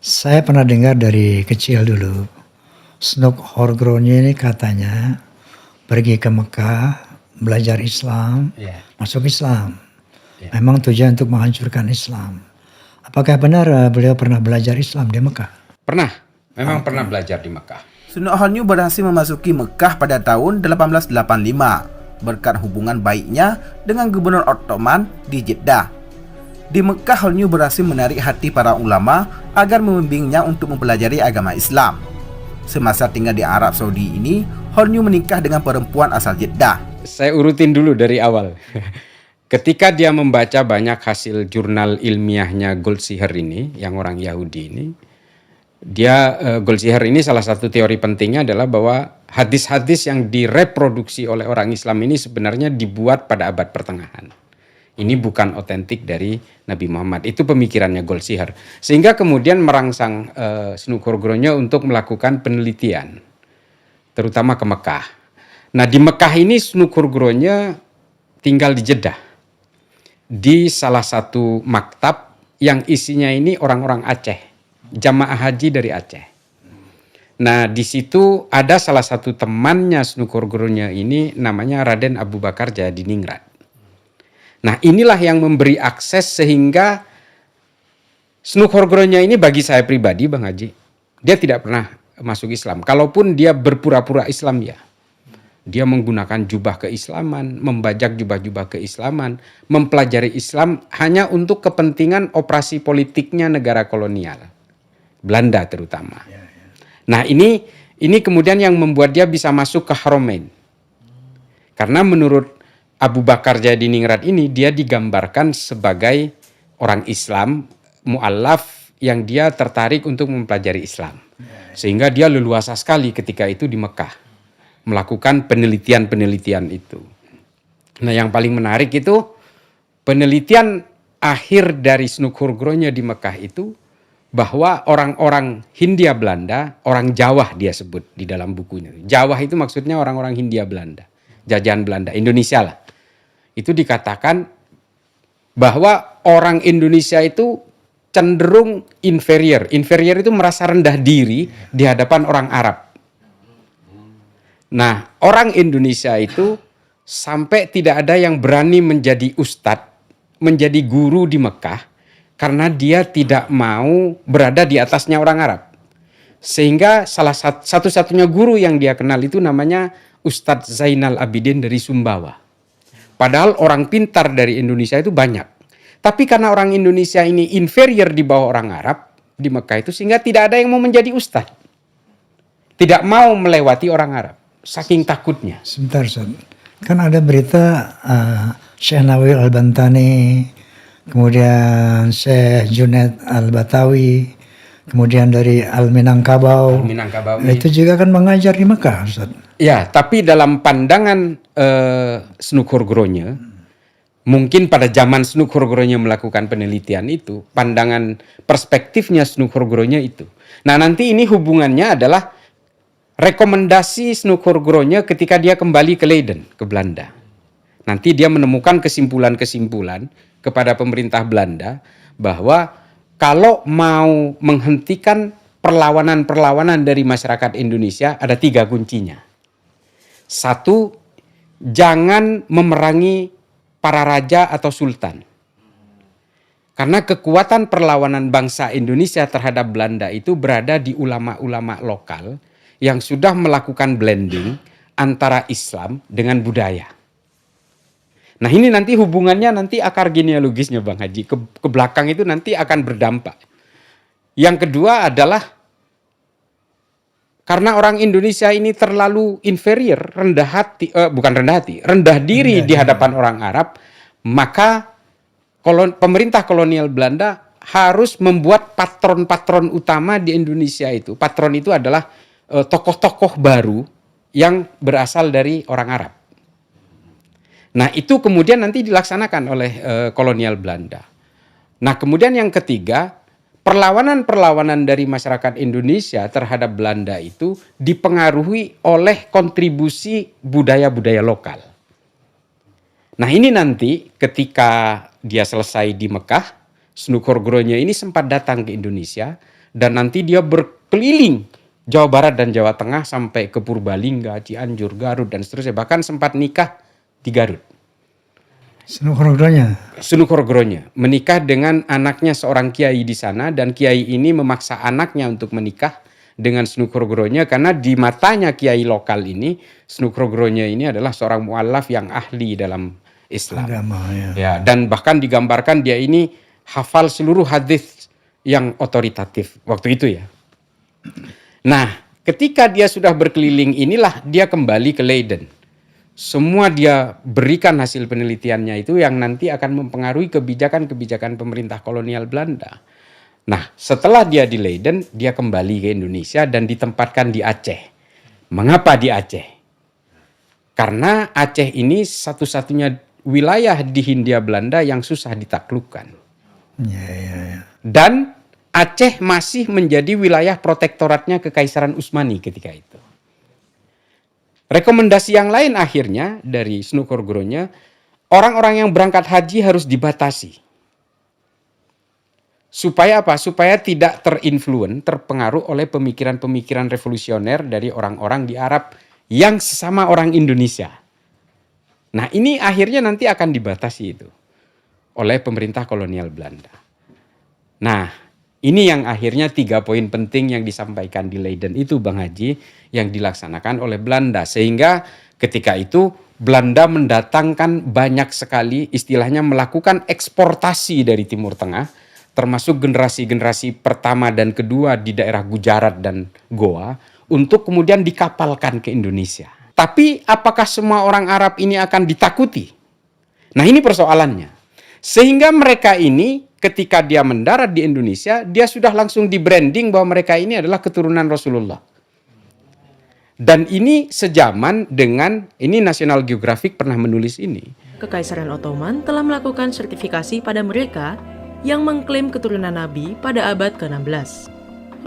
Saya pernah dengar dari kecil dulu, Snuk Horgroni ini katanya pergi ke Mekah, belajar Islam, Iya, masuk Islam. iya. Memang tujuan untuk menghancurkan Islam. Apakah benar beliau pernah belajar Islam di Mekah? Pernah, memang pernah belajar di Mekah. Sun Hon berhasil memasuki Mekah pada tahun 1885 berkat hubungan baiknya dengan Gubernur Ottoman di Jeddah. Di Mekah, Hon berhasil menarik hati para ulama agar membimbingnya untuk mempelajari agama Islam. Semasa tinggal di Arab Saudi ini, Hon menikah dengan perempuan asal Jeddah. Saya urutin dulu dari awal. Ketika dia membaca banyak hasil jurnal ilmiahnya Goldschier ini, yang orang Yahudi ini, Goldschier ini salah satu teori pentingnya adalah bahwa hadis-hadis yang direproduksi oleh orang Islam ini sebenarnya dibuat pada abad pertengahan. Ini bukan otentik dari Nabi Muhammad. Itu pemikirannya Goldschier. Sehingga kemudian merangsang Snuk Horgroni untuk melakukan penelitian, terutama ke Mekah. Nah, di Mekah ini Snuk Horgroni tinggal di Jeddah, di salah satu maktab yang isinya ini orang-orang Aceh, jamaah haji dari Aceh. Nah, di situ ada salah satu temannya Snuk Horgroni ini namanya Raden Abu Bakar Jayadiningrat. Nah, inilah yang memberi akses sehingga Snuk Horgroni ini bagi saya pribadi, Bang Haji, dia tidak pernah masuk Islam. Kalaupun dia berpura-pura Islam ya, dia menggunakan jubah keislaman, membajak jubah-jubah keislaman, mempelajari Islam hanya untuk kepentingan operasi politiknya negara kolonial, Belanda terutama. Nah, ini kemudian yang membuat dia bisa masuk ke Haramain. Karena menurut Abu Bakar Jayadiningrat ini, dia digambarkan sebagai orang Islam, mu'allaf, yang dia tertarik untuk mempelajari Islam. Sehingga dia leluasa sekali ketika itu di Mekah, melakukan penelitian-penelitian itu. Nah, yang paling menarik itu, penelitian akhir dari Snuk Horgroni di Mekah itu, bahwa orang-orang Hindia Belanda, orang Jawa dia sebut di dalam bukunya. Jawa itu maksudnya orang-orang Hindia Belanda, jajahan Belanda, Indonesia lah. Itu dikatakan bahwa orang Indonesia itu cenderung inferior. Inferior itu merasa rendah diri di hadapan orang Arab. Nah, orang Indonesia itu sampai tidak ada yang berani menjadi ustadz, menjadi guru di Mekah, karena dia tidak mau berada di atasnya orang Arab. Sehingga salah satu-satunya guru yang dia kenal itu namanya Ustadz Zainal Abidin dari Sumbawa. Padahal orang pintar dari Indonesia itu banyak. Tapi karena orang Indonesia ini inferior di bawah orang Arab di Mekah itu, sehingga tidak ada yang mau menjadi ustadz. Tidak mau melewati orang Arab. Saking takutnya. Sebentar, Ustaz. Kan ada berita Syekh Nawawi Al-Bantani, kemudian Syekh Junaid Al-Batawi, kemudian dari Al-Minangkabau. Itu juga kan mengajar di Mekah, Ustaz. Ya, tapi dalam pandangan Snuk Horgroni, mungkin pada zaman Snuk Horgroni melakukan penelitian itu, pandangan perspektifnya Snuk Horgroni itu. Nah, nanti ini hubungannya adalah rekomendasi Snuk Horgroni ketika dia kembali ke Leiden, ke Belanda. Nanti dia menemukan kesimpulan-kesimpulan kepada pemerintah Belanda bahwa kalau mau menghentikan perlawanan-perlawanan dari masyarakat Indonesia, ada 3 kuncinya. 1, jangan memerangi para raja atau sultan. Karena kekuatan perlawanan bangsa Indonesia terhadap Belanda itu berada di ulama-ulama lokal yang sudah melakukan blending antara Islam dengan budaya. Nah, ini nanti hubungannya, nanti akar genealogisnya Bang Haji, ke belakang itu nanti akan berdampak. Yang kedua adalah karena orang Indonesia ini terlalu inferior, rendah diri di hadapan orang Arab, maka pemerintah kolonial Belanda harus membuat patron-patron utama di Indonesia itu. Patron itu adalah tokoh-tokoh baru yang berasal dari orang Arab. Nah, itu kemudian nanti dilaksanakan oleh kolonial Belanda. Nah, kemudian yang ketiga, perlawanan-perlawanan dari masyarakat Indonesia terhadap Belanda itu dipengaruhi oleh kontribusi budaya-budaya lokal. Nah, ini nanti ketika dia selesai di Mekah, Snuk Horgroni ini sempat datang ke Indonesia dan nanti dia berkeliling Jawa Barat dan Jawa Tengah sampai ke Purbalingga, Cianjur, Garut dan seterusnya. Bahkan sempat nikah di Garut. Sunukorogronya menikah dengan anaknya seorang kiai di sana, dan kiai ini memaksa anaknya untuk menikah dengan Sunukorogronya karena di matanya kiai lokal ini Sunukorogronya ini adalah seorang mualaf yang ahli dalam Islam. Agama, ya, dan bahkan digambarkan dia ini hafal seluruh hadis yang otoritatif waktu itu ya. Nah, ketika dia sudah berkeliling inilah dia kembali ke Leiden. Semua dia berikan hasil penelitiannya itu yang nanti akan mempengaruhi kebijakan-kebijakan pemerintah kolonial Belanda. Nah, setelah dia di Leiden, dia kembali ke Indonesia dan ditempatkan di Aceh. Mengapa di Aceh? Karena Aceh ini satu-satunya wilayah di Hindia Belanda yang susah ditaklukkan. Dan Aceh masih menjadi wilayah protektoratnya Kekaisaran Utsmani ketika itu. Rekomendasi yang lain akhirnya dari Sunukorogronya, orang-orang yang berangkat haji harus dibatasi. Supaya apa? Supaya tidak terpengaruh oleh pemikiran-pemikiran revolusioner dari orang-orang di Arab yang sesama orang Indonesia. Nah, ini akhirnya nanti akan dibatasi itu oleh pemerintah kolonial Belanda. Nah, ini yang akhirnya 3 poin penting yang disampaikan di Leiden itu, Bang Haji, yang dilaksanakan oleh Belanda. Sehingga ketika itu Belanda mendatangkan banyak sekali, istilahnya melakukan eksportasi dari Timur Tengah, termasuk generasi-generasi pertama dan kedua di daerah Gujarat dan Goa, untuk kemudian dikapalkan ke Indonesia. Tapi apakah semua orang Arab ini akan ditakuti? Nah, ini persoalannya. Sehingga mereka ini ketika dia mendarat di Indonesia, dia sudah langsung di branding bahwa mereka ini adalah keturunan Rasulullah. Dan ini sejaman dengan, ini National Geographic pernah menulis ini. Kekaisaran Ottoman telah melakukan sertifikasi pada mereka yang mengklaim keturunan Nabi pada abad ke-16.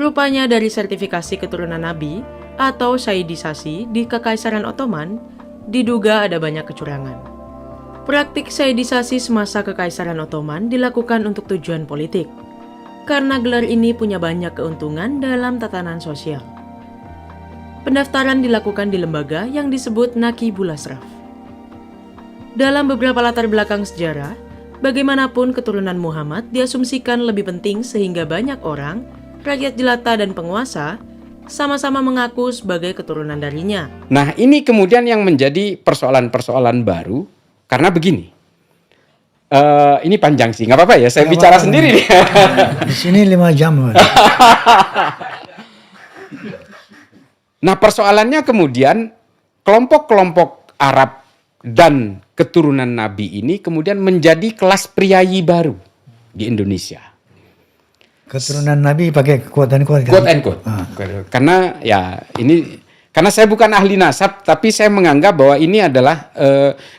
Rupanya dari sertifikasi keturunan Nabi atau sayyidisasi di Kekaisaran Ottoman diduga ada banyak kecurangan. Praktik sayyidisasi semasa Kekaisaran Ottoman dilakukan untuk tujuan politik, karena gelar ini punya banyak keuntungan dalam tatanan sosial. Pendaftaran dilakukan di lembaga yang disebut Naqibul Ashraf. Dalam beberapa latar belakang sejarah, bagaimanapun keturunan Muhammad diasumsikan lebih penting sehingga banyak orang, rakyat jelata dan penguasa, sama-sama mengaku sebagai keturunan darinya. Nah, ini kemudian yang menjadi persoalan-persoalan baru. Karena begini, ini panjang sih, nggak apa-apa ya, saya bicara sendiri nih. Di sini 5 jam. Nah, persoalannya kemudian kelompok-kelompok Arab dan keturunan Nabi ini kemudian menjadi kelas priayi baru di Indonesia. Keturunan Nabi pakai quote and quote. Quote and quote. Karena ya ini... Karena saya bukan ahli nasab, tapi saya menganggap bahwa ini adalah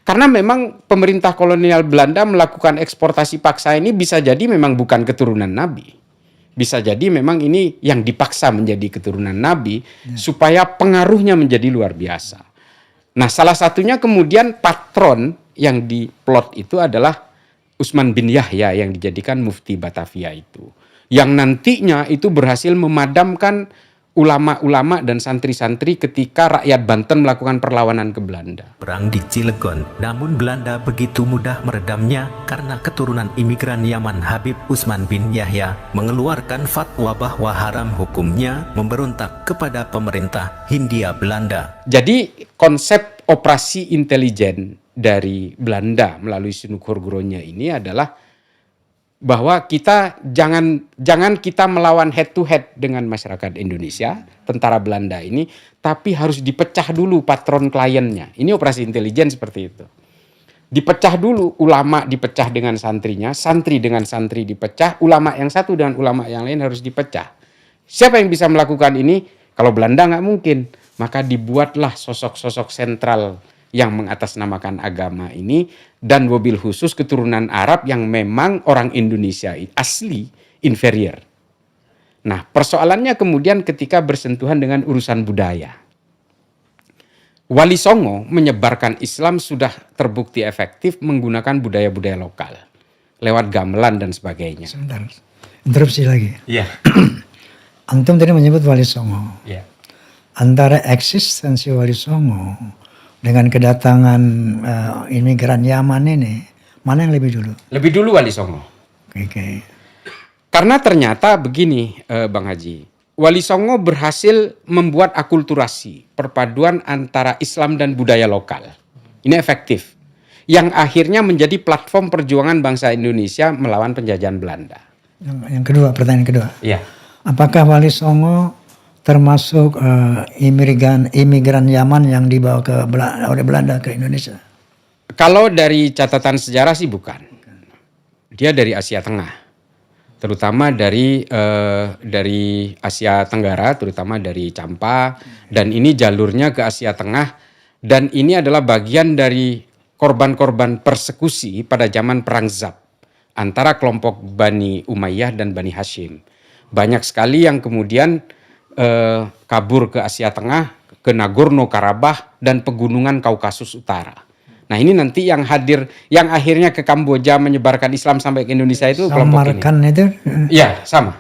karena memang pemerintah kolonial Belanda melakukan eksportasi paksa ini bisa jadi memang bukan keturunan Nabi. Bisa jadi memang ini yang dipaksa menjadi keturunan Nabi supaya pengaruhnya menjadi luar biasa. Nah, salah satunya kemudian patron yang diplot itu adalah Utsman bin Yahya yang dijadikan mufti Batavia itu. Yang nantinya itu berhasil memadamkan ulama-ulama dan santri-santri ketika rakyat Banten melakukan perlawanan ke Belanda. Perang di Cilegon, namun Belanda begitu mudah meredamnya karena keturunan imigran Yaman Habib Utsman bin Yahya mengeluarkan fatwa bahwa haram hukumnya memberontak kepada pemerintah Hindia Belanda. Jadi konsep operasi intelijen dari Belanda melalui Sunukorogronya ini adalah bahwa kita jangan kita melawan head to head dengan masyarakat Indonesia, tentara Belanda ini, tapi harus dipecah dulu patron kliennya. Ini operasi intelijen seperti itu. Dipecah dulu, ulama dipecah dengan santrinya, santri dengan santri dipecah, ulama yang satu dengan ulama yang lain harus dipecah. Siapa yang bisa melakukan ini? Kalau Belanda nggak mungkin, maka dibuatlah sosok-sosok sentral yang mengatasnamakan agama ini, dan wabil khusus keturunan Arab yang memang orang Indonesia asli inferior. Nah, persoalannya kemudian ketika bersentuhan dengan urusan budaya. Wali Songo menyebarkan Islam sudah terbukti efektif menggunakan budaya-budaya lokal lewat gamelan dan sebagainya. Sebentar, interupsi lagi. Iya. Antum tadi menyebut Wali Songo. Ya. Antara eksistensi Wali Songo dengan kedatangan imigran Yaman ini, mana yang lebih dulu? Lebih dulu Wali Songo. Oke. Karena ternyata begini, Bang Haji, Wali Songo berhasil membuat akulturasi, perpaduan antara Islam dan budaya lokal. Ini efektif. Yang akhirnya menjadi platform perjuangan bangsa Indonesia melawan penjajahan Belanda. Yang kedua, pertanyaan kedua. Iya. Apakah Wali Songo termasuk imigran Yaman yang dibawa oleh Belanda ke Indonesia? Kalau dari catatan sejarah sih bukan. Dia dari Asia Tengah. Terutama dari Asia Tenggara, terutama dari Campa, dan ini jalurnya ke Asia Tengah, dan ini adalah bagian dari korban-korban persekusi pada zaman Perang Zab antara kelompok Bani Umayyah dan Bani Hashim. Banyak sekali yang kemudian kabur ke Asia Tengah, ke Nagorno-Karabakh dan pegunungan Kaukasus Utara. Nah ini nanti yang hadir, yang akhirnya ke Kamboja menyebarkan Islam sampai ke Indonesia itu kelompok ini. Samarkand itu? Iya, sama.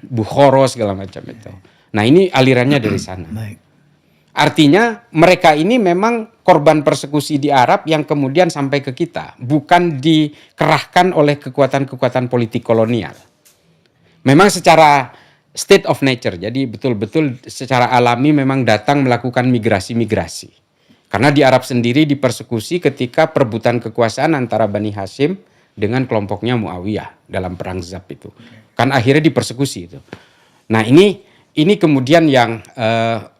Bukhara segala macam itu. Nah ini alirannya dari sana. Baik. Artinya mereka ini memang korban persekusi di Arab yang kemudian sampai ke kita. Bukan dikerahkan oleh kekuatan-kekuatan politik kolonial. Memang secara state of nature, jadi betul-betul secara alami memang datang melakukan migrasi-migrasi. Karena di Arab sendiri dipersekusi ketika perebutan kekuasaan antara Bani Hashim dengan kelompoknya Muawiyah dalam perang Zab itu. Kan akhirnya dipersekusi itu. Nah ini kemudian yang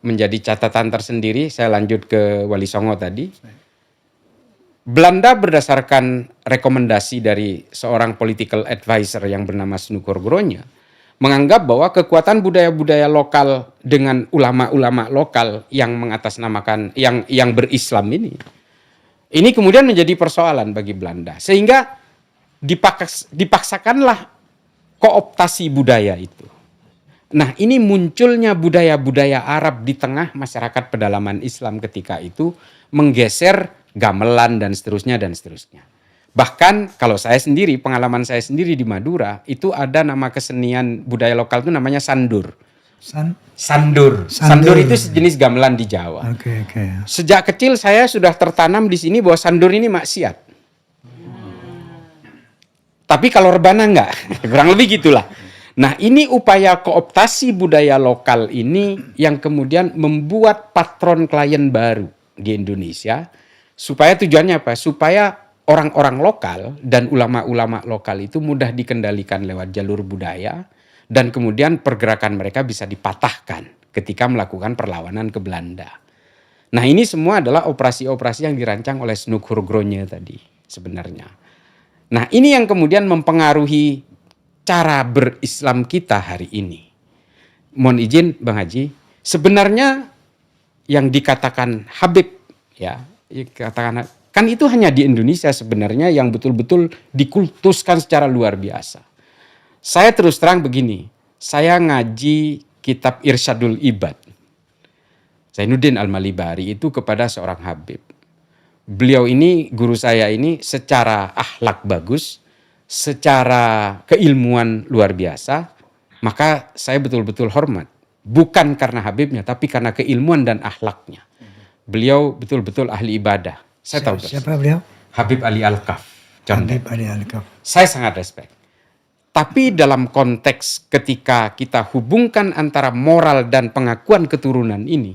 menjadi catatan tersendiri. Saya lanjut ke Wali Songo tadi. Belanda berdasarkan rekomendasi dari seorang political advisor yang bernama Snouck Gronya menganggap bahwa kekuatan budaya-budaya lokal dengan ulama-ulama lokal yang mengatasnamakan yang berislam ini kemudian menjadi persoalan bagi Belanda, sehingga dipaksakanlah kooptasi budaya itu. Nah, ini munculnya budaya-budaya Arab di tengah masyarakat pedalaman Islam ketika itu menggeser gamelan dan seterusnya dan seterusnya. Bahkan kalau saya sendiri, pengalaman saya sendiri di Madura, itu ada nama kesenian budaya lokal itu namanya sandur. Sandur. Sandur itu sejenis gamelan di Jawa. Oke. Sejak kecil saya sudah tertanam di sini bahwa sandur ini maksiat. Tapi kalau rebana enggak, kurang lebih gitulah. Nah ini upaya kooptasi budaya lokal ini yang kemudian membuat patron klien baru di Indonesia. Supaya tujuannya apa? Supaya orang-orang lokal dan ulama-ulama lokal itu mudah dikendalikan lewat jalur budaya dan kemudian pergerakan mereka bisa dipatahkan ketika melakukan perlawanan ke Belanda. Nah ini semua adalah operasi-operasi yang dirancang oleh Snouck Gronya tadi sebenarnya. Nah ini yang kemudian mempengaruhi cara berislam kita hari ini. Mohon izin Bang Haji, sebenarnya yang dikatakan Habib ya, katakan kan itu hanya di Indonesia sebenarnya yang betul-betul dikultuskan secara luar biasa. Saya terus terang begini, saya ngaji kitab Irsyadul Ibad. Zainuddin Al-Malibari itu kepada seorang Habib. Beliau ini, guru saya ini secara akhlak bagus, secara keilmuan luar biasa, maka saya betul-betul hormat. Bukan karena Habibnya, tapi karena keilmuan dan akhlaknya. Beliau betul-betul ahli ibadah. Saya tahu siapa beliau? Habib Ali Al-Kaf. Habib Ali Al-Kaf. Saya sangat respect. Tapi dalam konteks ketika kita hubungkan antara moral dan pengakuan keturunan ini,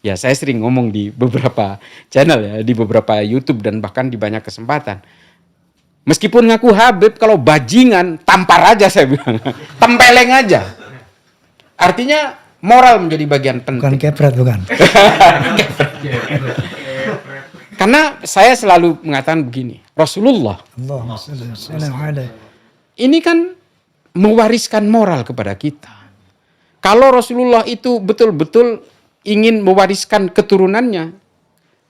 ya saya sering ngomong di beberapa channel ya, di beberapa YouTube dan bahkan di banyak kesempatan. Meskipun ngaku Habib, kalau bajingan tampar aja saya bilang, tempeleng aja. Artinya moral menjadi bagian penting. Bukan kepret, bukan. Karena saya selalu mengatakan begini, Rasulullah ini kan mewariskan moral kepada kita. Kalau Rasulullah itu betul-betul ingin mewariskan keturunannya,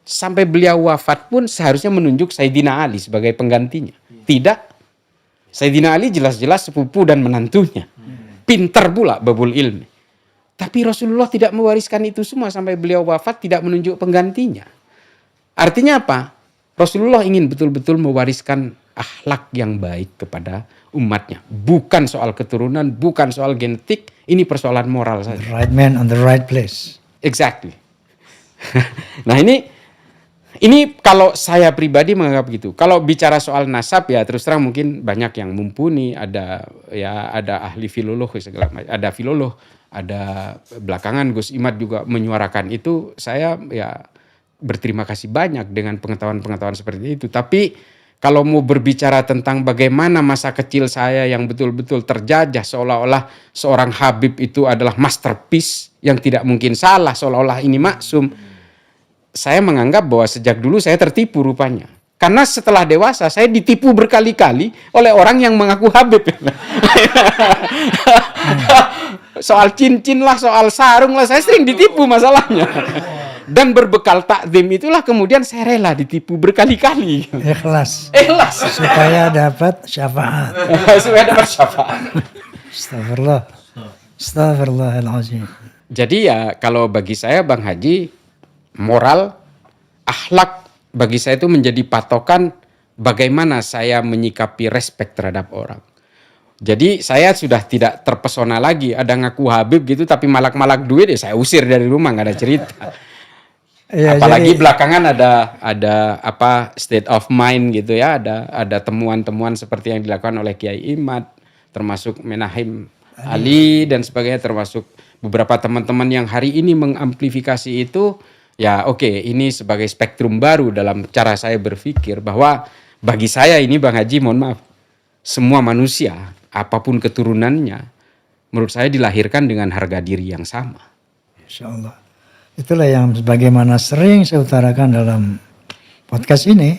sampai beliau wafat pun seharusnya menunjuk Sayyidina Ali sebagai penggantinya. Tidak. Sayyidina Ali jelas-jelas sepupu dan menantunya. Pintar pula babul ilmi. Tapi Rasulullah tidak mewariskan itu semua sampai beliau wafat, tidak menunjuk penggantinya. Artinya apa? Rasulullah ingin betul-betul mewariskan akhlak yang baik kepada umatnya. Bukan soal keturunan, bukan soal genetik, ini persoalan moral saja. The right man on the right place. Exactly. Nah ini kalau saya pribadi menganggap gitu. Kalau bicara soal nasab ya terus terang mungkin banyak yang mumpuni, ada ahli filolog segala macam, ada filolog, ada belakangan Gus Imad juga menyuarakan itu. Saya ya berterima kasih banyak dengan pengetahuan-pengetahuan seperti itu. Tapi kalau mau berbicara tentang bagaimana masa kecil saya yang betul-betul terjajah seolah-olah seorang Habib itu adalah masterpiece yang tidak mungkin salah, seolah-olah ini maksum. Saya menganggap bahwa sejak dulu saya tertipu rupanya. Karena setelah dewasa saya ditipu berkali-kali oleh orang yang mengaku Habib. Soal cincin lah, soal sarung lah, saya sering ditipu masalahnya. Dan berbekal takzim itulah kemudian saya rela ditipu berkali-kali. Ikhlas. Ikhlas. Supaya dapat syafaat. Supaya dapat syafaat. Astagfirullah. Astagfirullahaladzim. Jadi ya kalau bagi saya Bang Haji, moral, akhlak bagi saya itu menjadi patokan bagaimana saya menyikapi respect terhadap orang. Jadi saya sudah tidak terpesona lagi ada ngaku Habib gitu tapi malak-malak duit ya saya usir dari rumah, nggak ada cerita. Ya, Apalagi jadi, belakangan ada apa state of mind gitu ya, ada temuan-temuan seperti yang dilakukan oleh Kiai Imad, termasuk Menahim Ali dan sebagainya, termasuk beberapa teman-teman yang hari ini mengamplifikasi itu. Ya oke, ini sebagai spektrum baru dalam cara saya berpikir bahwa bagi saya ini Bang Haji, mohon maaf, semua manusia apapun keturunannya menurut saya dilahirkan dengan harga diri yang sama. Insya Allah. Itulah yang sebagaimana sering saya utarakan dalam podcast ini.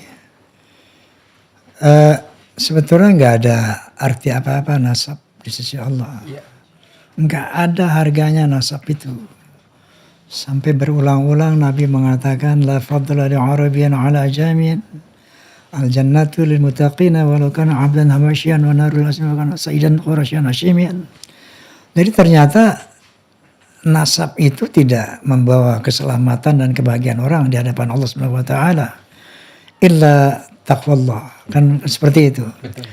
Sebetulnya nggak ada arti apa-apa nasab di sisi Allah. Nggak ada harganya nasab itu. Sampai berulang-ulang Nabi mengatakan la fadla li Arabiyyin ala Ajamiyyin. Al jannatu lil muttaqina walau kana 'abdan habasyian wa narul asma kana sayyidan qurasyan hasyimian. Jadi ternyata nasab itu tidak membawa keselamatan dan kebahagiaan orang di hadapan Allah Subhanahu wa taala. Illa taqwallah. Kan seperti itu. Betul.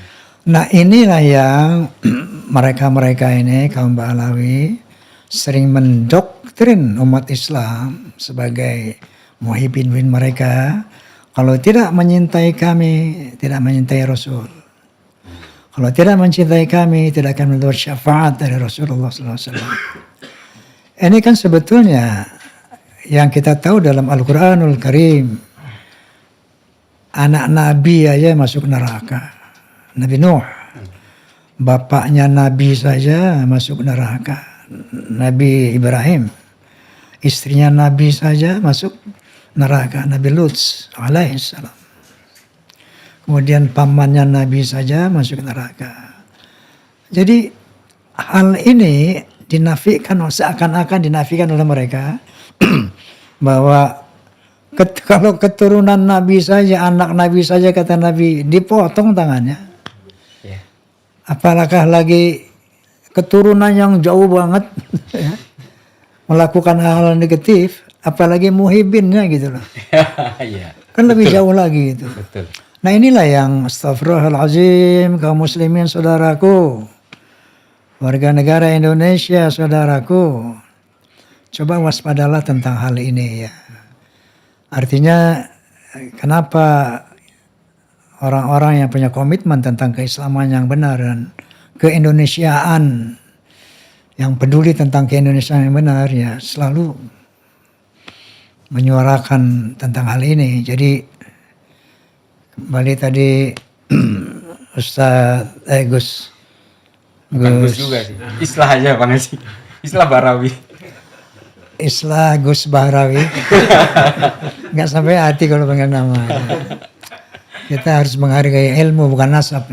Nah, inilah yang mereka-mereka ini kaum Ba'alawi sering mendoktrin umat Islam sebagai muhibbin mereka. Kalau tidak menyintai kami, tidak menyintai Rasul. Kalau tidak mencintai kami, tidak akan mendapat syafaat dari Rasulullah SAW. Ini kan sebetulnya yang kita tahu dalam Al-Quranul Karim. Anak Nabi aja masuk neraka. Nabi Nuh. Bapaknya Nabi saja masuk neraka. Nabi Ibrahim. Istrinya Nabi saja masuk neraka. Nabi Lut alaihissalam. Kemudian pamannya Nabi saja masuk neraka. Jadi hal ini dinafikan, seakan-akan dinafikan oleh mereka bahwa kalau keturunan Nabi saja, anak Nabi saja kata Nabi dipotong tangannya, apalagi lagi keturunan yang jauh banget ya, melakukan hal-hal negatif, apalagi muhibinnya gitu loh. Kan lebih jauh lagi itu. Nah inilah yang astagfirullahaladzim kaum muslimin saudaraku, warga negara Indonesia saudaraku, coba waspadalah tentang hal ini ya. Artinya kenapa orang-orang yang punya komitmen tentang keislaman yang benar dan keindonesiaan, yang peduli tentang keindonesiaan yang benar ya selalu menyuarakan tentang hal ini. Jadi kembali tadi Ustaz Gus. Bukan Gus juga sih. Islah aja Bang Haji. Islah Bahrawi. Islah Gus Bahrawi. Nggak sampai hati kalau panggil nama. Kita harus menghargai ilmu bukan nasab.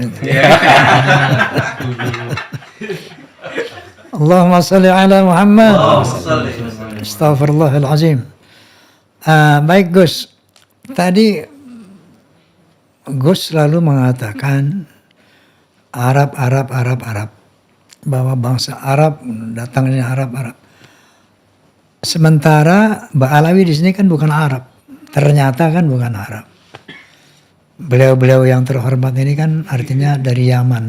Allahumma salli ala Muhammad. Astaghfirullahaladzim. Baik Gus. Tadi Gus selalu mengatakan Arab. Bahwa bangsa Arab, datangnya Arab. Sementara Ba'alawi di sini kan bukan Arab. Ternyata kan bukan Arab. beliau-beliau yang terhormat ini kan artinya dari Yaman.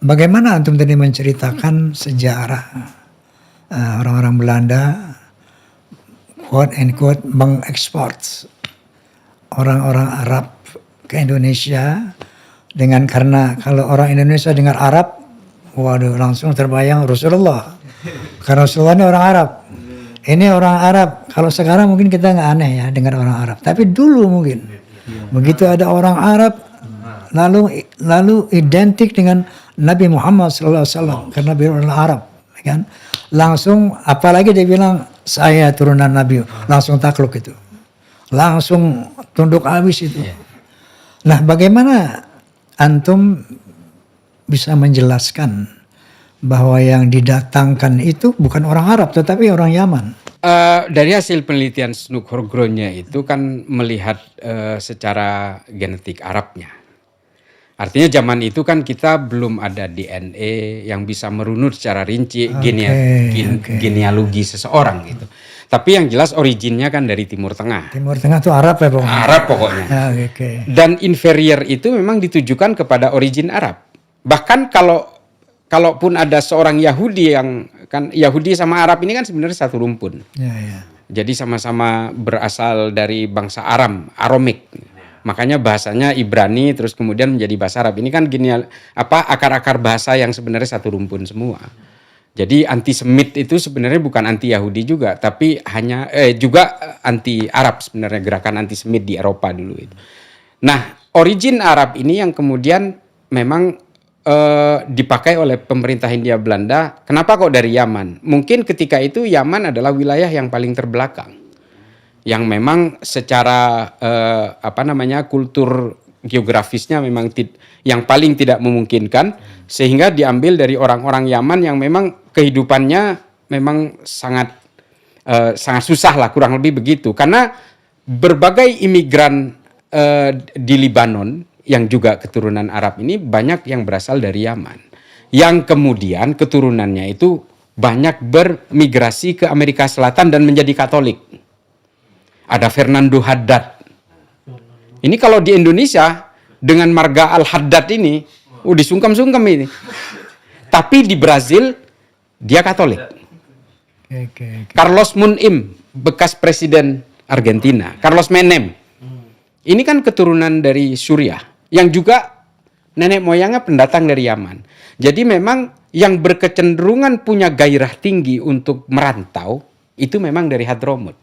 Bagaimana antum tadi menceritakan sejarah orang-orang Belanda quote and quote mengekspor orang-orang Arab ke Indonesia dengan, karena kalau orang Indonesia dengar Arab, waduh langsung terbayang Rasulullah. Karena Rasulullah ini orang Arab. Ini orang Arab. Kalau sekarang mungkin kita nggak aneh ya dengar orang Arab. Tapi dulu mungkin begitu ada orang Arab, lalu identik dengan Nabi Muhammad SAW karena beliau orang Arab, kan? Langsung, apalagi dia bilang saya turunan Nabi, langsung takluk itu, langsung tunduk habis itu. Nah, bagaimana antum bisa menjelaskan bahwa yang didatangkan itu bukan orang Arab tetapi orang Yaman? Dari hasil penelitian Snook Horgronya itu kan melihat secara genetik Arabnya. Artinya zaman itu kan kita belum ada DNA yang bisa merunut secara rinci genealogi seseorang gitu. Tapi yang jelas originnya kan dari Timur Tengah. Timur Tengah itu Arab ya pokoknya. Arab pokoknya. Dan inferior itu memang ditujukan kepada origin Arab. Bahkan kalaupun ada seorang Yahudi yang kan Yahudi sama Arab ini kan sebenarnya satu rumpun. Jadi sama-sama berasal dari bangsa Aramik. Makanya bahasanya Ibrani terus kemudian menjadi bahasa Arab. Ini kan akar-akar bahasa yang sebenarnya satu rumpun semua. Jadi anti-Semit itu sebenarnya bukan anti-Yahudi juga, tapi hanya juga anti-Arab sebenarnya, gerakan anti-Semit di Eropa dulu itu. Nah, origin Arab ini yang kemudian memang dipakai oleh pemerintah Hindia Belanda. Kenapa kok dari Yaman? Mungkin ketika itu Yaman adalah wilayah yang paling terbelakang, yang memang secara kultur geografisnya memang yang paling tidak memungkinkan, sehingga diambil dari orang-orang Yaman yang memang kehidupannya memang sangat susah lah, kurang lebih begitu. Karena berbagai imigran di Libanon yang juga keturunan Arab ini banyak yang berasal dari Yaman, yang kemudian keturunannya itu banyak bermigrasi ke Amerika Selatan dan menjadi Katolik. Ada Fernando Haddad. Ini kalau di Indonesia dengan marga Al-Haddad ini, disungkam-sungkam ini. Tapi di Brazil dia Katolik. Carlos Munim, bekas presiden Argentina, Carlos Menem. Ini kan keturunan dari Suriah, yang juga nenek moyangnya pendatang dari Yaman. Jadi memang yang berkecenderungan punya gairah tinggi untuk merantau itu memang dari Hadramut.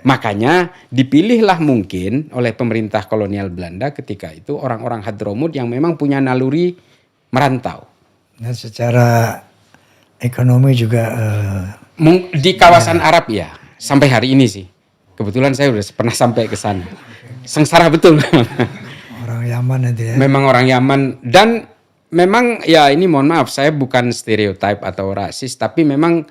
Makanya dipilihlah mungkin oleh pemerintah kolonial Belanda ketika itu orang-orang Hadramut yang memang punya naluri merantau. Dan secara ekonomi juga di kawasan Arab ya, sampai hari ini sih. Kebetulan saya udah pernah sampai ke sana. Sengsara betul. Orang Yaman itu ya. Memang orang Yaman, dan memang ya ini mohon maaf saya bukan stereotip atau rasis, tapi memang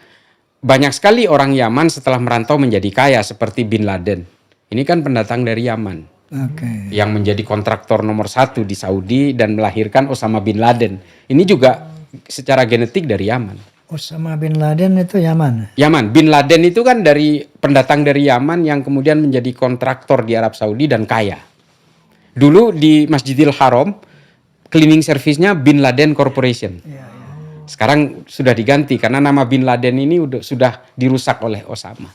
banyak sekali orang Yaman setelah merantau menjadi kaya seperti Bin Laden. Ini kan pendatang dari Yaman. Yang menjadi kontraktor nomor 1 di Saudi dan melahirkan Osama Bin Laden. Ini juga secara genetik dari Yaman. Osama Bin Laden itu Yaman? Yaman. Bin Laden itu kan pendatang dari Yaman yang kemudian menjadi kontraktor di Arab Saudi dan kaya. Dulu di Masjidil Haram, cleaning service-nya Bin Laden Corporation. Sekarang sudah diganti karena nama Bin Laden ini sudah dirusak oleh Osama.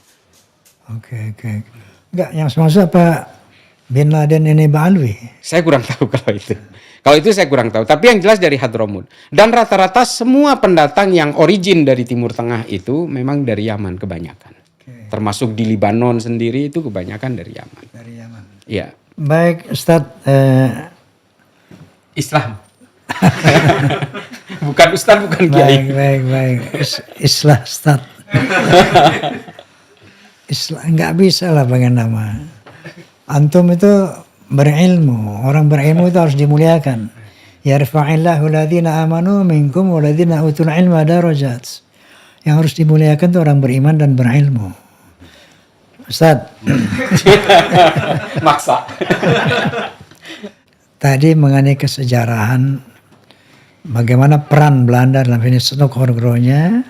Enggak, yang maksud apa Bin Laden ini Ba'alwi? Saya kurang tahu kalau itu. Kalau itu saya kurang tahu. Tapi yang jelas dari Hadramut. Dan rata-rata semua pendatang yang origin dari Timur Tengah itu memang dari Yaman kebanyakan. Termasuk di Libanon sendiri itu kebanyakan dari Yaman. Dari Yaman. Iya. Baik, Ustadz. Islam. Bukan Ustadz, bukan Kiai. Baik. Islam Ustadz. Islam nggak bisa lah pakai nama. Antum itu berilmu. Orang berilmu itu harus dimuliakan. Yarfa'illahu alladhina amanu minkum walladhina utul ilma darajat. Yang harus dimuliakan itu orang beriman dan berilmu. Ustadz. Maksa. Tadi mengenai kesejarahan bagaimana peran Belanda dalam ini Snook Horgronya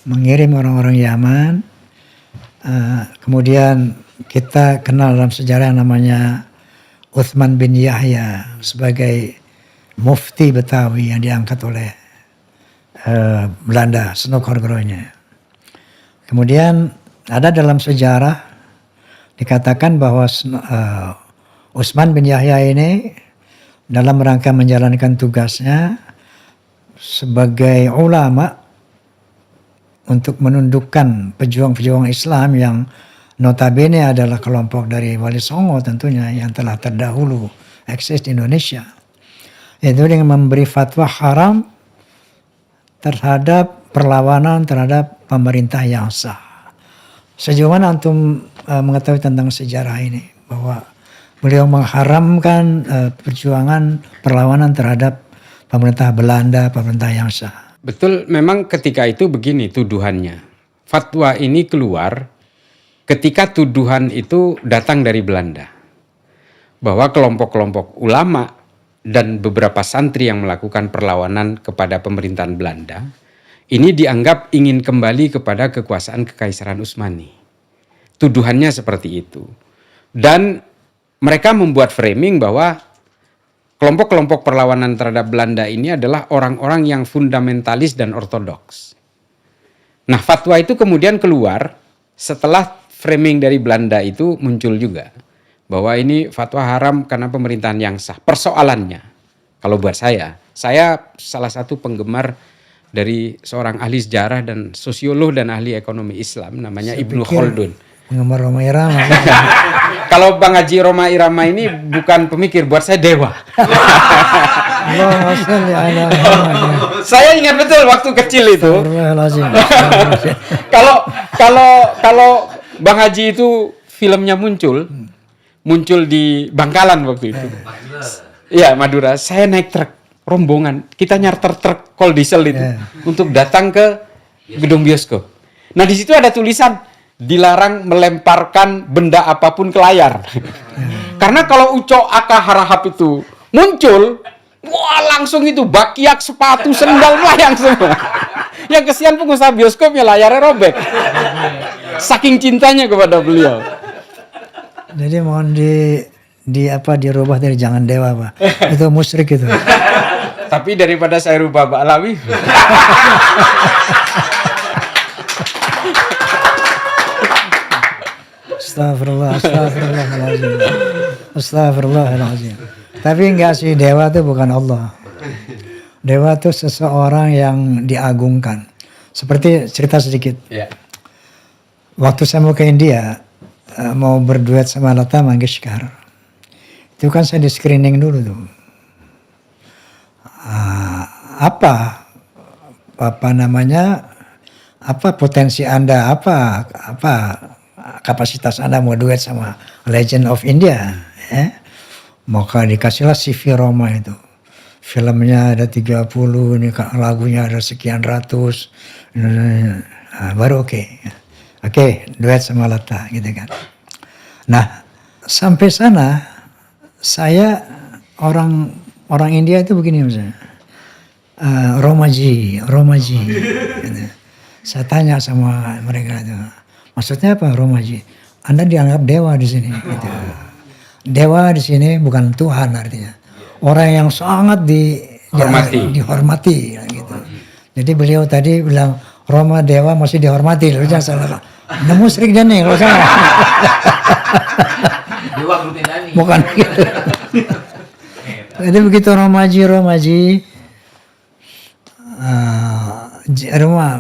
mengirim orang-orang Yaman, kemudian kita kenal dalam sejarah yang namanya Utsman bin Yahya sebagai mufti Betawi yang diangkat oleh Belanda, Senokhorgronya. Kemudian ada dalam sejarah dikatakan bahwa Utsman bin Yahya ini dalam rangka menjalankan tugasnya sebagai ulama untuk menundukkan pejuang-pejuang Islam yang notabene adalah kelompok dari Wali Songo tentunya yang telah terdahulu eksis di Indonesia. Itu dengan memberi fatwa haram terhadap perlawanan terhadap pemerintah yang sah. Sejauh mana antum mengetahui tentang sejarah ini bahwa beliau mengharamkan perjuangan perlawanan terhadap pemerintah Belanda, pemerintah yang sah? Betul, memang ketika itu begini tuduhannya. Fatwa ini keluar ketika tuduhan itu datang dari Belanda. Bahwa kelompok-kelompok ulama dan beberapa santri yang melakukan perlawanan kepada pemerintahan Belanda ini dianggap ingin kembali kepada kekuasaan Kekaisaran Utsmani. Tuduhannya seperti itu. Dan mereka membuat framing bahwa kelompok-kelompok perlawanan terhadap Belanda ini adalah orang-orang yang fundamentalis dan ortodoks. Nah, fatwa itu kemudian keluar setelah framing dari Belanda itu muncul juga. Bahwa ini fatwa haram karena pemerintahan yang sah. Persoalannya, kalau buat saya salah satu penggemar dari seorang ahli sejarah dan sosiolog dan ahli ekonomi Islam namanya Ibnu Khaldun. Penggemar Roma Irama. Kalau Bang Haji Roma Irama ini bukan pemikir, buat saya dewa. Saya ingat betul waktu kecil itu. Kalau Bang Haji itu filmnya muncul di Bangkalan waktu itu. Iya, Madura. Saya naik truk rombongan. Kita nyarter truk kol diesel itu untuk datang ke gedung bioskop. Nah, di situ ada tulisan dilarang melemparkan benda apapun ke layar. Karena kalau Ucok Aka Harahap itu muncul, wah langsung itu bakiak, sepatu, sendal melayang semua. Yang kesian pengusaha bioskopnya layarnya robek. Saking cintanya kepada beliau. Jadi mohon dirubah dari jangan dewa, Pak. Itu musyrik itu. Tapi daripada saya rubah Pak Alawi. Astagfirullahaladzim. Tapi enggak sih, dewa itu bukan Allah. Dewa itu seseorang yang diagungkan. Seperti cerita sedikit. Ya. Waktu saya mau ke India, mau berduet sama Lata Mangeshkar, itu kan saya di screening dulu tuh. Apa potensi Anda, apa kapasitas Anda mau duet sama Legend of India, maka dikasihlah CV Roma itu. Filmnya ada 30, ini lagunya ada sekian ratus, baru oke, duet sama Lata gitu kan. Nah, sampai sana saya orang India itu begini misalnya, Romaji, gitu. Saya tanya sama mereka itu, maksudnya apa Romaji? Anda dianggap dewa di sini. Gitu. Dewa di sini bukan Tuhan artinya, orang yang sangat dihormati gitu. Jadi beliau tadi bilang Roma dewa masih dihormati, lu jangan salah. Nemu musyrik dan nih kalau salah. Dewa Grutinani. Bukan gitu. Jadi begitu Romaji,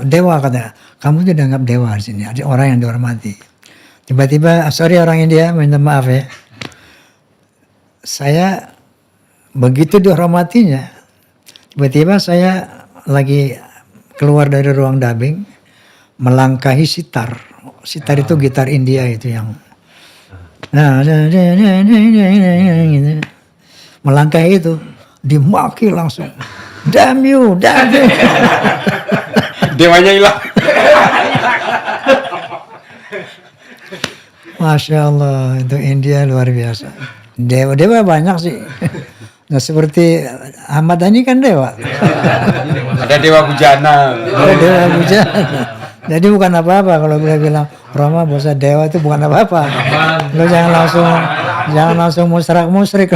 dewa katanya, kamu tuh dianggap dewa di sini, ada orang yang dihormati. Tiba-tiba, sorry orang India, minta maaf ya. Saya begitu dihormatinya, tiba-tiba saya lagi keluar dari ruang dubbing, melangkahi sitar. Sitar itu gitar India itu yang, gitu. Melangkahi itu, dimaki langsung. Damn you. Dewanya hilang. Masya Allah, itu India luar biasa. Dewa banyak sih. Nah seperti Ahmad Dhani kan dewa. Ada Dewa Bujana. Ada Dewa Bujana. Jadi bukan apa-apa kalau dia bilang Roma bahasa dewa itu bukan apa-apa. Lo jangan langsung musyrik.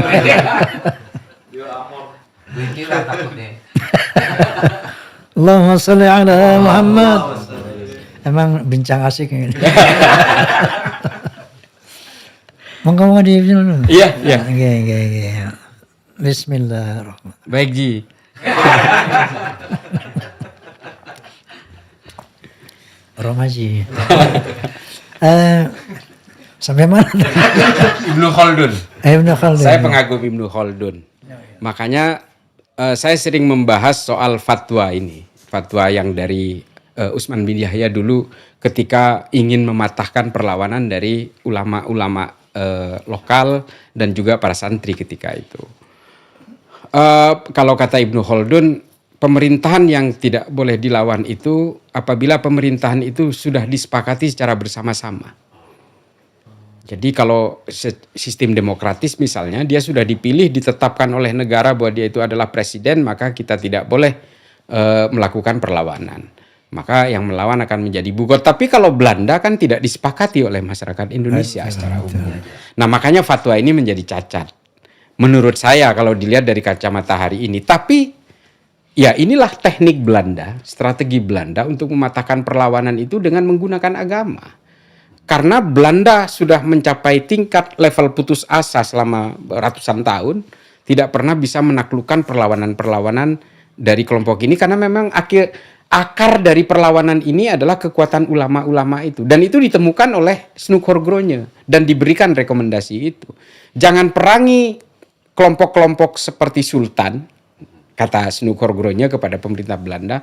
Allahumma sholli ala Muhammad. Emang bincang asik ini. Monggo di dulu. Iya, iya. Oke. Bismillahirrahmanirrahim. Baik, Ji. Romaji. Sampai mana? Ibnu Khaldun. Ibnu Khaldun. Saya pengagum Ibnu Khaldun. Makanya saya sering membahas soal fatwa ini. Fatwa yang dari Utsman bin Yahya dulu ketika ingin mematahkan perlawanan dari ulama-ulama lokal dan juga para santri ketika itu. Kalau kata Ibnu Khaldun, pemerintahan yang tidak boleh dilawan itu apabila pemerintahan itu sudah disepakati secara bersama-sama. Jadi kalau sistem demokratis misalnya dia sudah dipilih, ditetapkan oleh negara bahwa dia itu adalah presiden, maka kita tidak boleh melakukan perlawanan. Maka yang melawan akan menjadi bugot. Tapi kalau Belanda kan tidak disepakati oleh masyarakat Indonesia secara umum. Nah makanya fatwa ini menjadi cacat. Menurut saya kalau dilihat dari kacamata hari ini. Tapi ya inilah teknik Belanda, strategi Belanda untuk mematahkan perlawanan itu dengan menggunakan agama. Karena Belanda sudah mencapai tingkat level putus asa selama ratusan tahun, tidak pernah bisa menaklukkan perlawanan-perlawanan dari kelompok ini karena memang akar dari perlawanan ini adalah kekuatan ulama-ulama itu. Dan itu ditemukan oleh Snukhorgronya dan diberikan rekomendasi itu. Jangan perangi kelompok-kelompok seperti Sultan, kata Snukhorgronya kepada pemerintah Belanda.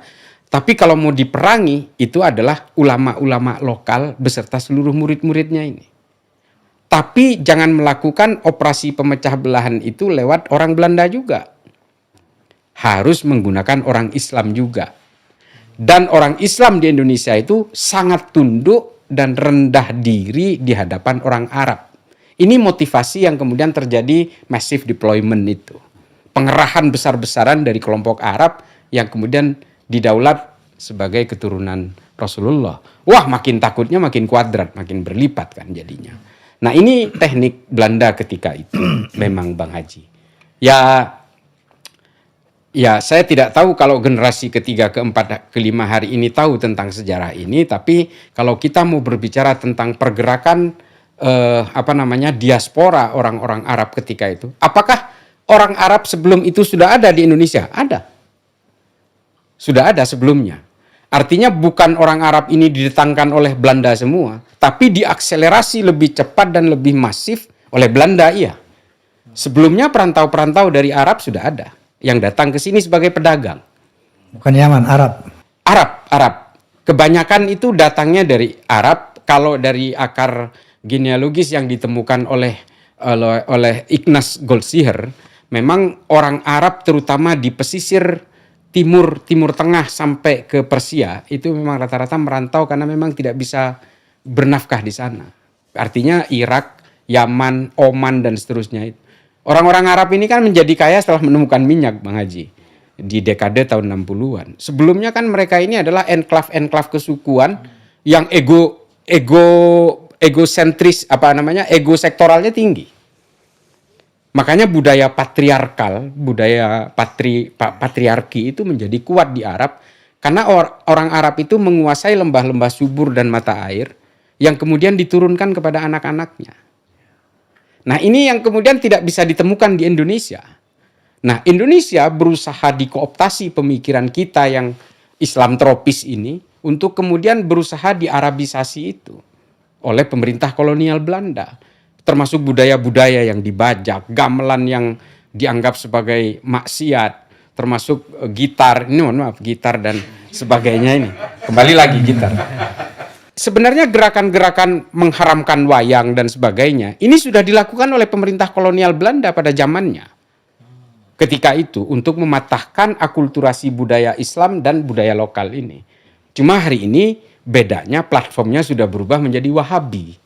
Tapi kalau mau diperangi, itu adalah ulama-ulama lokal beserta seluruh murid-muridnya ini. Tapi jangan melakukan operasi pemecah belahan itu lewat orang Belanda juga. Harus menggunakan orang Islam juga. Dan orang Islam di Indonesia itu sangat tunduk dan rendah diri di hadapan orang Arab. Ini motivasi yang kemudian terjadi massive deployment itu. Pengerahan besar-besaran dari kelompok Arab yang kemudian didaulat sebagai keturunan Rasulullah. Wah, makin takutnya makin kuadrat, makin berlipat kan jadinya. Nah, ini teknik Belanda ketika itu memang Bang Haji. Ya, saya tidak tahu kalau generasi ketiga, keempat, kelima hari ini tahu tentang sejarah ini, tapi kalau kita mau berbicara tentang pergerakan diaspora orang-orang Arab ketika itu, apakah orang Arab sebelum itu sudah ada di Indonesia? Ada. Sudah ada sebelumnya. Artinya bukan orang Arab ini didatangkan oleh Belanda semua, tapi diakselerasi lebih cepat dan lebih masif oleh Belanda, iya. Sebelumnya perantau-perantau dari Arab sudah ada yang datang ke sini sebagai pedagang. Bukan Yaman, Arab. Arab. Kebanyakan itu datangnya dari Arab. Kalau dari akar genealogis yang ditemukan oleh Ignaz Goldziher, memang orang Arab terutama di pesisir Timur Tengah sampai ke Persia itu memang rata-rata merantau karena memang tidak bisa bernafkah di sana. Artinya Irak, Yaman, Oman dan seterusnya. Orang-orang Arab ini kan menjadi kaya setelah menemukan minyak, Bang Haji, di dekade tahun 60-an. Sebelumnya kan mereka ini adalah enklav kesukuan yang egosentris, ego sektoralnya tinggi. Makanya budaya patriarkal, budaya patriarki itu menjadi kuat di Arab karena orang Arab itu menguasai lembah-lembah subur dan mata air yang kemudian diturunkan kepada anak-anaknya. Nah, ini yang kemudian tidak bisa ditemukan di Indonesia. Nah, Indonesia berusaha dikooptasi pemikiran kita yang Islam tropis ini untuk kemudian berusaha diarabisasi itu oleh pemerintah kolonial Belanda. Termasuk budaya-budaya yang dibajak, gamelan yang dianggap sebagai maksiat, termasuk gitar, gitar dan sebagainya ini. Kembali lagi gitar. Sebenarnya gerakan-gerakan mengharamkan wayang dan sebagainya, ini sudah dilakukan oleh pemerintah kolonial Belanda pada zamannya. Ketika itu untuk mematahkan akulturasi budaya Islam dan budaya lokal ini. Cuma hari ini bedanya platformnya sudah berubah menjadi Wahabi.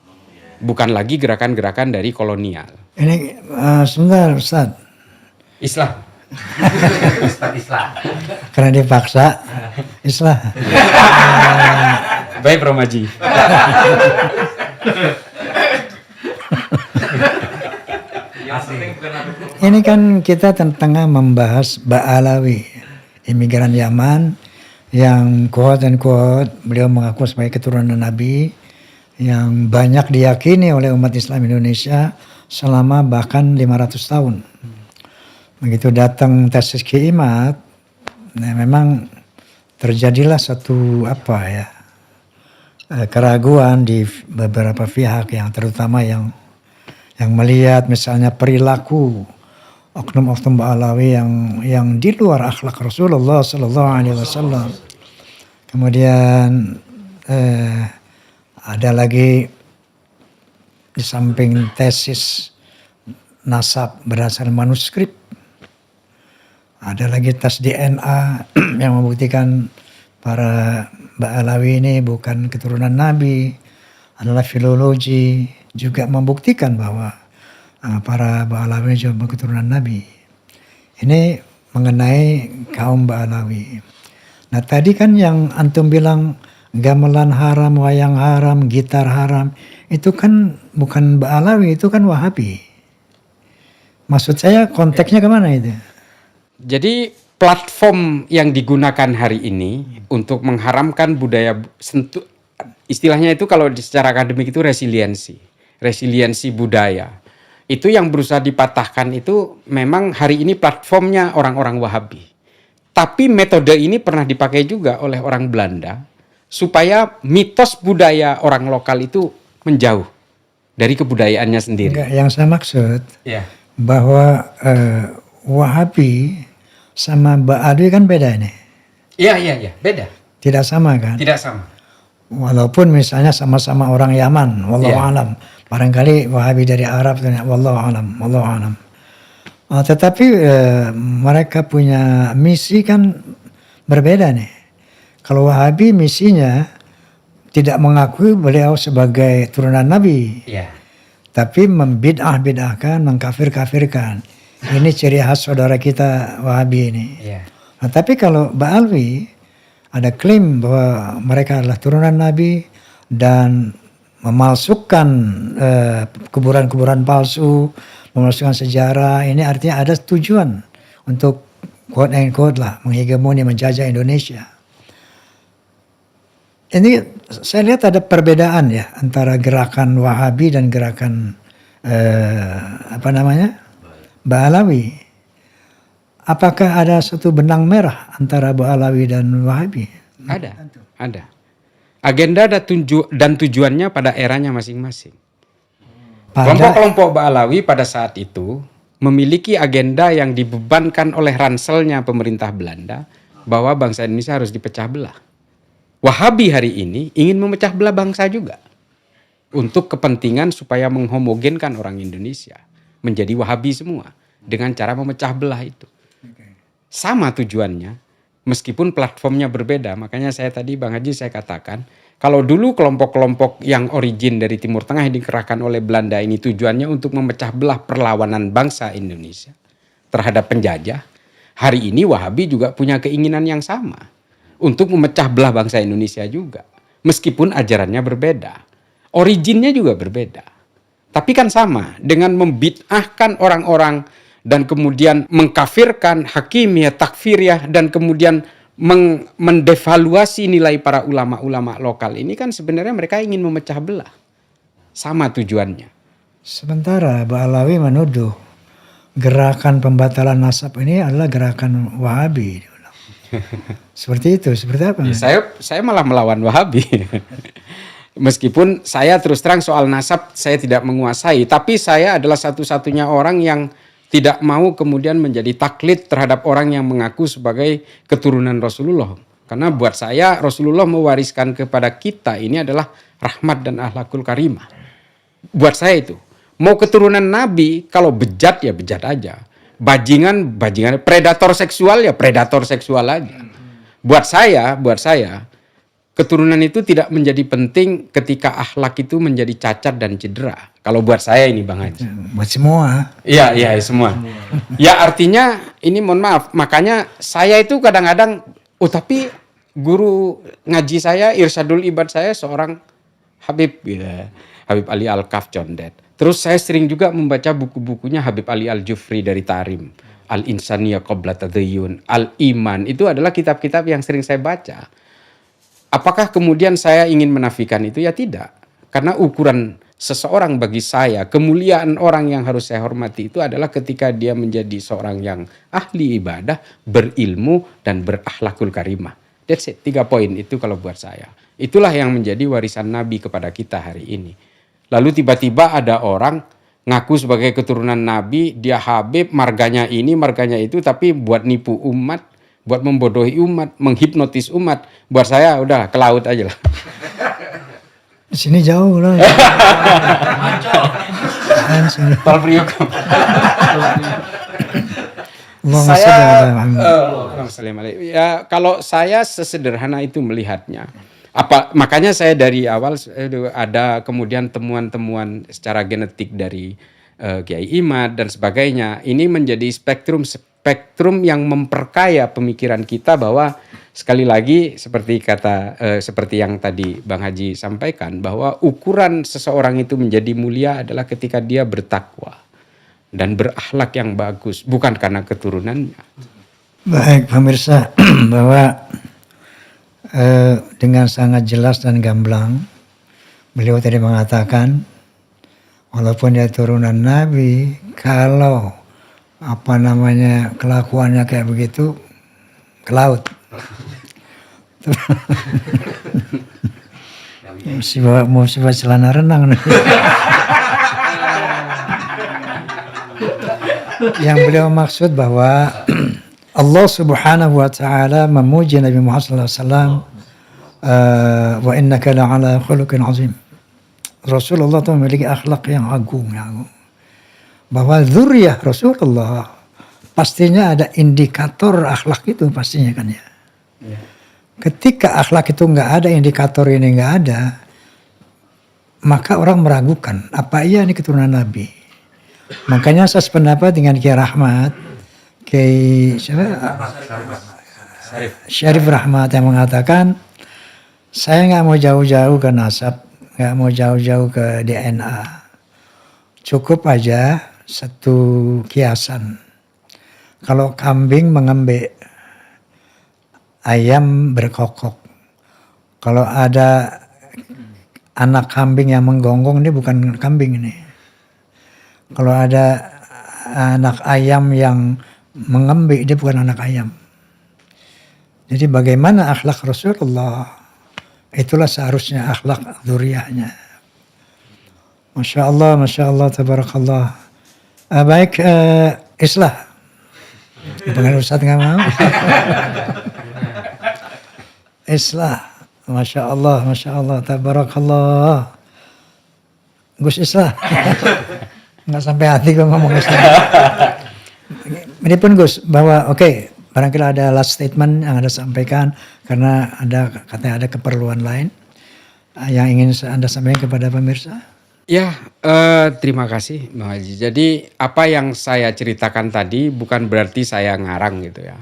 Bukan lagi gerakan-gerakan dari kolonial. Ini sebentar Ustaz. Islam. Karena dipaksa Islam. Baik, Romaji. Ini kan kita tengah membahas Ba'alawi, imigran Yaman yang quote and quote beliau mengaku sebagai keturunan Nabi yang banyak diyakini oleh umat Islam Indonesia selama bahkan 500 tahun. Begitu datang tesis Kiimat, memang terjadilah satu keraguan di beberapa pihak yang terutama yang melihat misalnya perilaku oknum-oknum Ba'alawi yang di luar akhlak Rasulullah Sallallahu Alaihi Wasallam. Kemudian ada lagi di samping tesis nasab berdasarkan manuskrip, ada lagi tes DNA yang membuktikan para Ba'alawi ini bukan keturunan Nabi, adalah filologi juga membuktikan bahwa para Ba'alawi juga keturunan Nabi. Ini mengenai kaum Ba'alawi. Nah tadi kan yang antum bilang gamelan haram, wayang haram, gitar haram, itu kan bukan Ba'alawi, itu kan Wahabi. Maksud saya konteksnya kemana itu? Jadi platform yang digunakan hari ini untuk mengharamkan budaya istilahnya itu kalau secara akademik itu resiliensi budaya. Itu yang berusaha dipatahkan itu memang hari ini platformnya orang-orang Wahabi. Tapi metode ini pernah dipakai juga oleh orang Belanda supaya mitos budaya orang lokal itu menjauh dari kebudayaannya sendiri. Enggak, yang saya maksud Ya. bahwa Wahabi sama Ba'alawi kan beda ini. Iya, beda. Tidak sama kan? Tidak sama. Walaupun misalnya sama-sama orang Yaman, wallahu alam. Barangkali Wahabi dari Arab, wallahu alam. Tetapi mereka punya misi kan berbeda nih. Kalau Wahabi misinya tidak mengakui beliau sebagai turunan Nabi, tapi membid'ah-bid'ahkan, mengkafir-kafirkan. Ini ciri khas saudara kita Wahabi ini. Nah, tapi kalau Ba'alawi ada klaim bahwa mereka adalah turunan Nabi dan memalsukan kuburan-kuburan palsu, memalsukan sejarah. Ini artinya ada tujuan untuk quote and quote menghegemoni, menjajah Indonesia. Ini saya lihat ada perbedaan ya antara gerakan Wahabi dan gerakan Ba'alawi. Apakah ada satu benang merah antara Ba'alawi dan Wahabi? Ada. Agenda dan tujuannya pada eranya masing-masing. Kelompok-kelompok Ba'alawi pada saat itu memiliki agenda yang dibebankan oleh ranselnya pemerintah Belanda bahwa bangsa Indonesia harus dipecah belah. Wahabi hari ini ingin memecah belah bangsa juga untuk kepentingan supaya menghomogenkan orang Indonesia menjadi Wahabi semua dengan cara memecah belah itu. Sama tujuannya, meskipun platformnya berbeda. Makanya saya tadi Bang Haji saya katakan, kalau dulu kelompok-kelompok yang origin dari Timur Tengah yang dikerahkan oleh Belanda ini tujuannya untuk memecah belah perlawanan bangsa Indonesia terhadap penjajah, hari ini Wahabi juga punya keinginan yang sama untuk memecah belah bangsa Indonesia juga. Meskipun ajarannya berbeda, originnya juga berbeda. Tapi kan sama, dengan membid'ahkan orang-orang dan kemudian mengkafirkan hakimiyah, takfiriyah, dan kemudian mendevaluasi nilai para ulama-ulama lokal ini kan sebenarnya mereka ingin memecah belah. Sama tujuannya. Sementara Ba'alawi menuduh gerakan pembatalan nasab ini adalah gerakan Wahabi. Seperti itu, seperti apa? Ya, saya malah melawan Wahabi. Meskipun saya terus terang soal nasab saya tidak menguasai, tapi saya adalah satu-satunya orang yang tidak mau kemudian menjadi taklid terhadap orang yang mengaku sebagai keturunan Rasulullah. Karena buat saya Rasulullah mewariskan kepada kita ini adalah rahmat dan akhlakul karimah. Buat saya itu. Mau keturunan Nabi, kalau bejat ya bejat aja. Bajingan, predator seksual ya predator seksual aja. Buat saya, keturunan itu tidak menjadi penting ketika akhlak itu menjadi cacat dan cedera. Kalau buat saya ini Bang Haji. Buat semua. Iya semua. Ya artinya ini mohon maaf, makanya saya itu kadang-kadang tapi guru ngaji saya, irsyadul ibad saya seorang Habib gitu. Habib Ali Al-Kaf Condet. Terus saya sering juga membaca buku-bukunya Habib Ali Al-Jufri dari Tarim. Al-Insaniyah Qabla Tadayyun, Al-Iman. Itu adalah kitab-kitab yang sering saya baca. Apakah kemudian saya ingin menafikan itu? Ya tidak. Karena ukuran seseorang bagi saya, kemuliaan orang yang harus saya hormati itu adalah ketika dia menjadi seorang yang ahli ibadah, berilmu, dan berakhlakul karimah. That's it, 3 poin itu kalau buat saya. Itulah yang menjadi warisan Nabi kepada kita hari ini. Lalu tiba-tiba ada orang ngaku sebagai keturunan Nabi, dia Habib, marganya ini, marganya itu, tapi buat nipu umat, buat membodohi umat, menghipnotis umat. Buat saya udah ke laut aja lah. Di sini jauh lah. Tol Priok. Ya kalau saya sesederhana itu melihatnya. Makanya saya dari awal ada kemudian temuan-temuan secara genetik dari Kiai Imad dan sebagainya. Ini menjadi spektrum yang memperkaya pemikiran kita bahwa sekali lagi seperti yang tadi Bang Haji sampaikan, bahwa ukuran seseorang itu menjadi mulia adalah ketika dia bertakwa dan berakhlak yang bagus, bukan karena keturunannya. Baik pemirsa, bahwa dengan sangat jelas dan gamblang beliau tadi mengatakan walaupun dia turunan Nabi, kalau kelakuannya kayak begitu ke laut. Mesti bawa celana renang. Yang beliau maksud bahwa Allah Subhanahu wa taala memuji Nabi Muhammad sallallahu alaihi wasallam, wa innaka la'ala khuluqin azim. Rasulullah itu memiliki akhlak yang agung, bahwa dzurriyyah Rasulullah pastinya ada indikator akhlak itu pastinya kan ya. Ketika akhlak itu nggak ada, indikator ini nggak ada, maka orang meragukan apa iya ini keturunan Nabi. Makanya saya sependapat dengan Kiai Rahmat, Syarif Rahmat yang mengatakan saya nggak mau jauh-jauh ke nasab, nggak mau jauh-jauh ke DNA, cukup aja satu kiasan. Kalau kambing mengembek, ayam berkokok. Kalau ada anak kambing yang menggonggong, ini bukan kambing ini. Kalau ada anak ayam yang mengembik, dia bukan anak ayam. Jadi bagaimana akhlak Rasulullah, itulah seharusnya akhlak dzurriyyahnya. Masya Allah, tabarakallah. Baik, islah. Bukan Ustaz nggak mau. Islah, Masya Allah, tabarakallah. Gus Islah. Nggak sampai hati gue ngomong Islah. Ini pun Gus, bahwa oke, barangkali ada last statement yang Anda sampaikan, karena katanya ada keperluan lain yang ingin Anda sampaikan kepada pemirsa. Ya, terima kasih Bang Haji. Jadi apa yang saya ceritakan tadi bukan berarti saya ngarang gitu ya.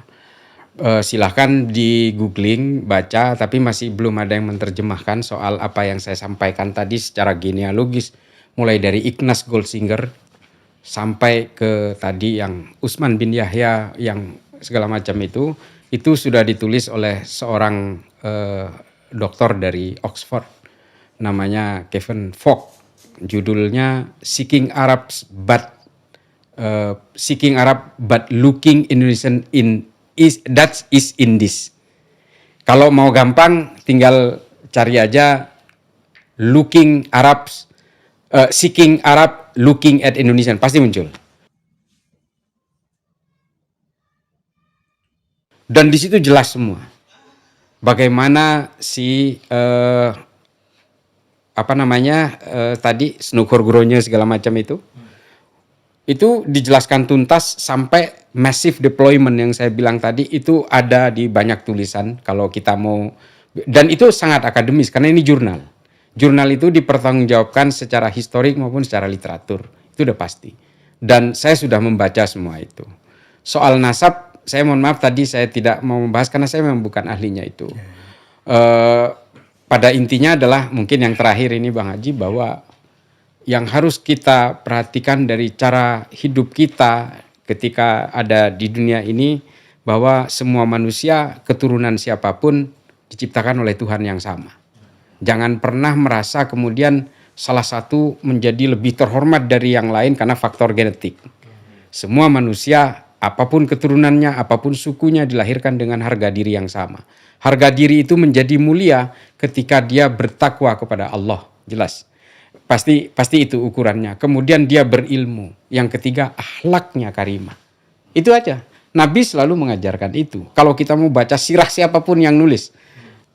Silahkan di googling, baca, tapi masih belum ada yang menerjemahkan soal apa yang saya sampaikan tadi secara genealogis. Mulai dari Ignaz Goldzinger sampai ke tadi yang Utsman bin Yahya yang segala macam itu sudah ditulis oleh seorang doktor dari Oxford. Namanya Kevin Fogg. Judulnya Seeking Arab but Looking Indonesian that is in this. Kalau mau gampang tinggal cari aja Seeking Arab Looking at Indonesian, pasti muncul. Dan di situ jelas semua bagaimana tadi Snugorgronya segala macam itu dijelaskan tuntas sampai massive deployment yang saya bilang tadi itu ada di banyak tulisan kalau kita mau, dan itu sangat akademis karena ini jurnal itu dipertanggungjawabkan secara historik maupun secara literatur, itu udah pasti, dan saya sudah membaca semua itu. Soal nasab saya mohon maaf tadi saya tidak mau membahas karena saya memang bukan ahlinya itu. Pada intinya adalah mungkin yang terakhir ini Bang Haji, bahwa yang harus kita perhatikan dari cara hidup kita ketika ada di dunia ini, bahwa semua manusia keturunan siapapun diciptakan oleh Tuhan yang sama. Jangan pernah merasa kemudian salah satu menjadi lebih terhormat dari yang lain karena faktor genetik. Semua manusia, apapun keturunannya, apapun sukunya, dilahirkan dengan harga diri yang sama. Harga diri itu menjadi mulia ketika dia bertakwa kepada Allah, jelas. Pasti itu ukurannya. Kemudian dia berilmu. Yang ketiga, akhlaknya karimah. Itu aja. Nabi selalu mengajarkan itu. Kalau kita mau baca sirah siapapun yang nulis,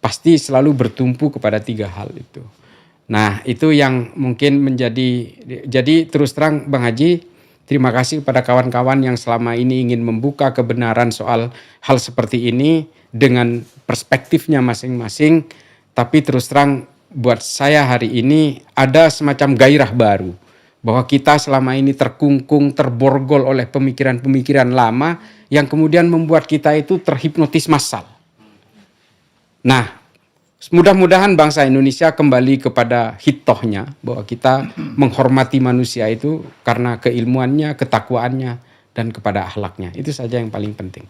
pasti selalu bertumpu kepada 3 hal itu. Nah, itu yang mungkin jadi terus terang Bang Haji, terima kasih pada kawan-kawan yang selama ini ingin membuka kebenaran soal hal seperti ini dengan perspektifnya masing-masing. Tapi terus terang buat saya hari ini ada semacam gairah baru, bahwa kita selama ini terkungkung, terborgol oleh pemikiran-pemikiran lama yang kemudian membuat kita itu terhipnotis massal. Nah, mudah-mudahan bangsa Indonesia kembali kepada hitohnya, bahwa kita menghormati manusia itu karena keilmuannya, ketakwaannya, dan kepada akhlaknya. Itu saja yang paling penting.